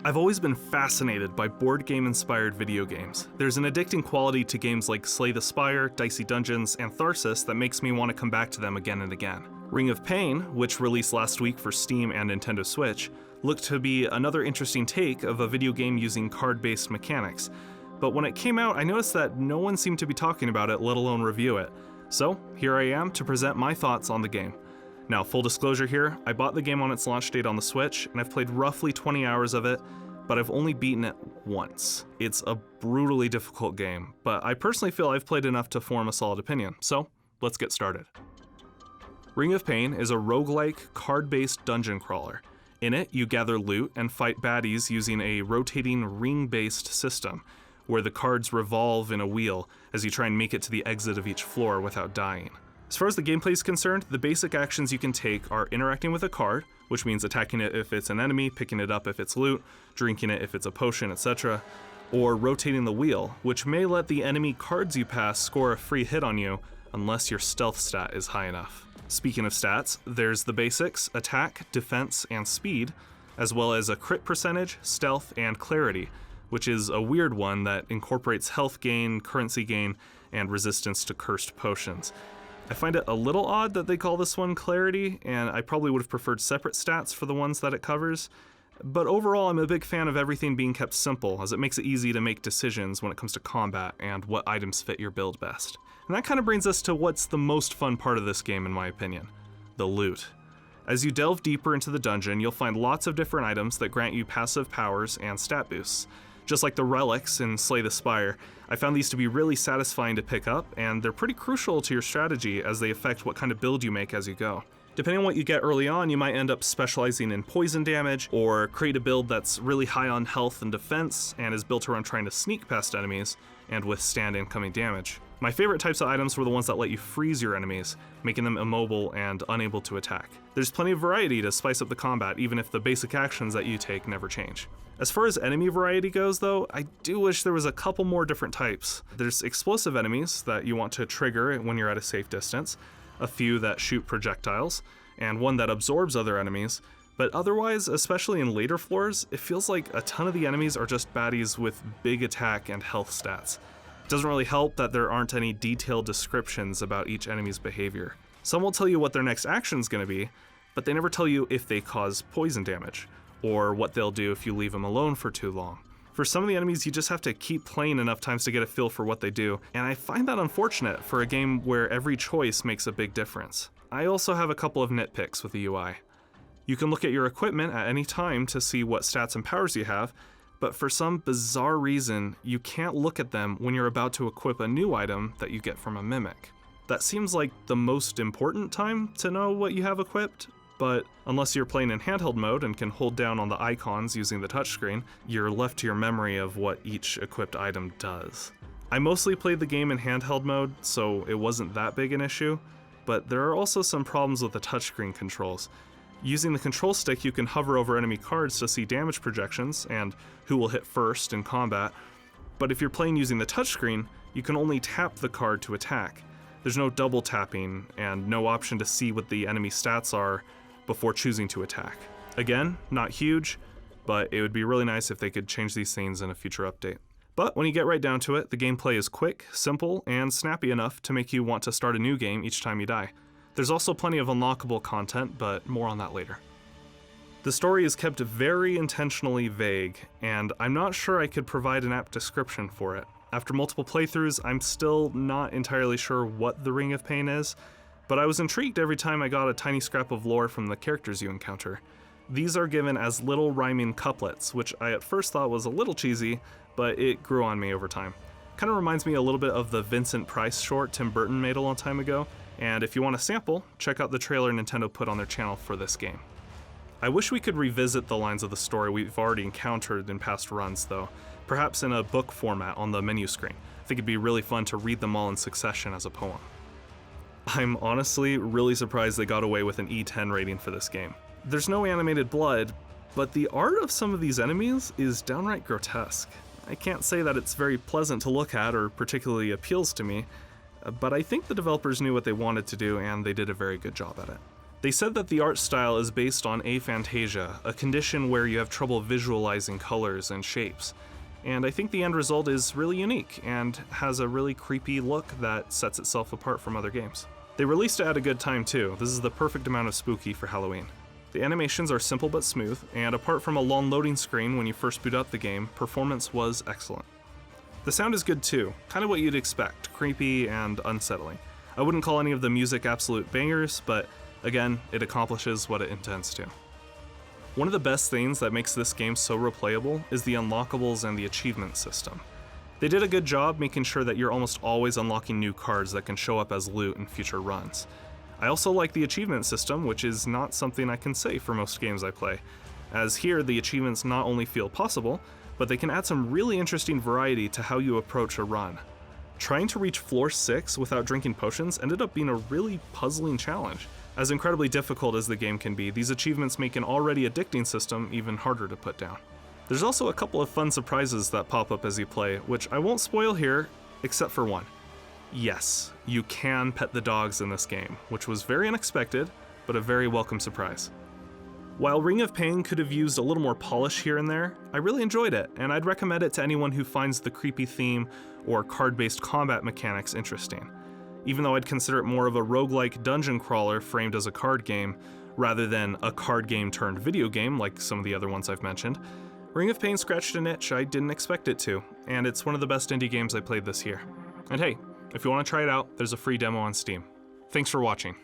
I've always been fascinated by board game-inspired video games. There's an addicting quality to games like Slay the Spire, Dicey Dungeons, and Tharsis that makes me want to come back to them again and again. Ring of Pain, which released last week for Steam and Nintendo Switch, looked to be another interesting take of a video game using card-based mechanics. But when it came out, I noticed that no one seemed to be talking about it, let alone review it. So here I am to present my thoughts on the game. Now, full disclosure here, I bought the game on its launch date on the Switch, and I've played roughly 20 hours of it, but I've only beaten it once. It's a brutally difficult game, but I personally feel I've played enough to form a solid opinion, so let's get started. Ring of Pain is a roguelike, card-based dungeon crawler. In it, you gather loot and fight baddies using a rotating ring-based system, where the cards revolve in a wheel as you try and make it to the exit of each floor without dying. As far as the gameplay is concerned, the basic actions you can take are interacting with a card, which means attacking it if it's an enemy, picking it up if it's loot, drinking it if it's a potion, etc., or rotating the wheel, which may let the enemy cards you pass score a free hit on you unless your stealth stat is high enough. Speaking of stats, there's the basics, attack, defense, and speed, as well as a crit percentage, stealth, and clarity, which is a weird one that incorporates health gain, currency gain, and resistance to cursed potions. I find it a little odd that they call this one Clarity, and I probably would have preferred separate stats for the ones that it covers. But overall, I'm a big fan of everything being kept simple, as it makes it easy to make decisions when it comes to combat and what items fit your build best. And that kind of brings us to what's the most fun part of this game, in my opinion: the loot. As you delve deeper into the dungeon, you'll find lots of different items that grant you passive powers and stat boosts. Just like the relics in Slay the Spire, I found these to be really satisfying to pick up, and they're pretty crucial to your strategy as they affect what kind of build you make as you go. Depending on what you get early on, you might end up specializing in poison damage, or create a build that's really high on health and defense, and is built around trying to sneak past enemies and withstand incoming damage. My favorite types of items were the ones that let you freeze your enemies, making them immobile and unable to attack. There's plenty of variety to spice up the combat, even if the basic actions that you take never change. As far as enemy variety goes though, I do wish there was a couple more different types. There's explosive enemies that you want to trigger when you're at a safe distance, a few that shoot projectiles, and one that absorbs other enemies, but otherwise, especially in later floors, it feels like a ton of the enemies are just baddies with big attack and health stats. It doesn't really help that there aren't any detailed descriptions about each enemy's behavior. Some will tell you what their next action's gonna be, but they never tell you if they cause poison damage, or what they'll do if you leave them alone for too long. For some of the enemies, you just have to keep playing enough times to get a feel for what they do, and I find that unfortunate for a game where every choice makes a big difference. I also have a couple of nitpicks with the UI. You can look at your equipment at any time to see what stats and powers you have, but for some bizarre reason, you can't look at them when you're about to equip a new item that you get from a mimic. That seems like the most important time to know what you have equipped, but unless you're playing in handheld mode and can hold down on the icons using the touchscreen, you're left to your memory of what each equipped item does. I mostly played the game in handheld mode, so it wasn't that big an issue, but there are also some problems with the touchscreen controls. Using the control stick, you can hover over enemy cards to see damage projections and who will hit first in combat, but if you're playing using the touchscreen, you can only tap the card to attack. There's no double tapping and no option to see what the enemy stats are before choosing to attack. Again, not huge, but it would be really nice if they could change these things in a future update. But when you get right down to it, the gameplay is quick, simple, and snappy enough to make you want to start a new game each time you die. There's also plenty of unlockable content, but more on that later. The story is kept very intentionally vague, and I'm not sure I could provide an apt description for it. After multiple playthroughs, I'm still not entirely sure what the Ring of Pain is, but I was intrigued every time I got a tiny scrap of lore from the characters you encounter. These are given as little rhyming couplets, which I at first thought was a little cheesy, but it grew on me over time. Kind of reminds me a little bit of the Vincent Price short Tim Burton made a long time ago, and if you want a sample, check out the trailer Nintendo put on their channel for this game. I wish we could revisit the lines of the story we've already encountered in past runs though, perhaps in a book format on the menu screen. I think it'd be really fun to read them all in succession as a poem. I'm honestly really surprised they got away with an E10 rating for this game. There's no animated blood, but the art of some of these enemies is downright grotesque. I can't say that it's very pleasant to look at or particularly appeals to me, but I think the developers knew what they wanted to do and they did a very good job at it. They said that the art style is based on aphantasia, a condition where you have trouble visualizing colors and shapes. And I think the end result is really unique and has a really creepy look that sets itself apart from other games. They released it at a good time too. This is the perfect amount of spooky for Halloween. The animations are simple but smooth, and apart from a long loading screen when you first boot up the game, performance was excellent. The sound is good too, kind of what you'd expect, creepy and unsettling. I wouldn't call any of the music absolute bangers, but again, it accomplishes what it intends to. One of the best things that makes this game so replayable is the unlockables and the achievement system. They did a good job making sure that you're almost always unlocking new cards that can show up as loot in future runs. I also like the achievement system, which is not something I can say for most games I play, as here the achievements not only feel possible, but they can add some really interesting variety to how you approach a run. Trying to reach floor 6 without drinking potions ended up being a really puzzling challenge. As incredibly difficult as the game can be, these achievements make an already addicting system even harder to put down. There's also a couple of fun surprises that pop up as you play, which I won't spoil here, except for one. Yes, you can pet the dogs in this game, which was very unexpected, but a very welcome surprise. While Ring of Pain could have used a little more polish here and there, I really enjoyed it, and I'd recommend it to anyone who finds the creepy theme or card-based combat mechanics interesting. Even though I'd consider it more of a roguelike dungeon crawler framed as a card game, rather than a card game turned video game like some of the other ones I've mentioned, Ring of Pain scratched an itch I didn't expect it to, and it's one of the best indie games I played this year. And hey, if you want to try it out, there's a free demo on Steam. Thanks for watching.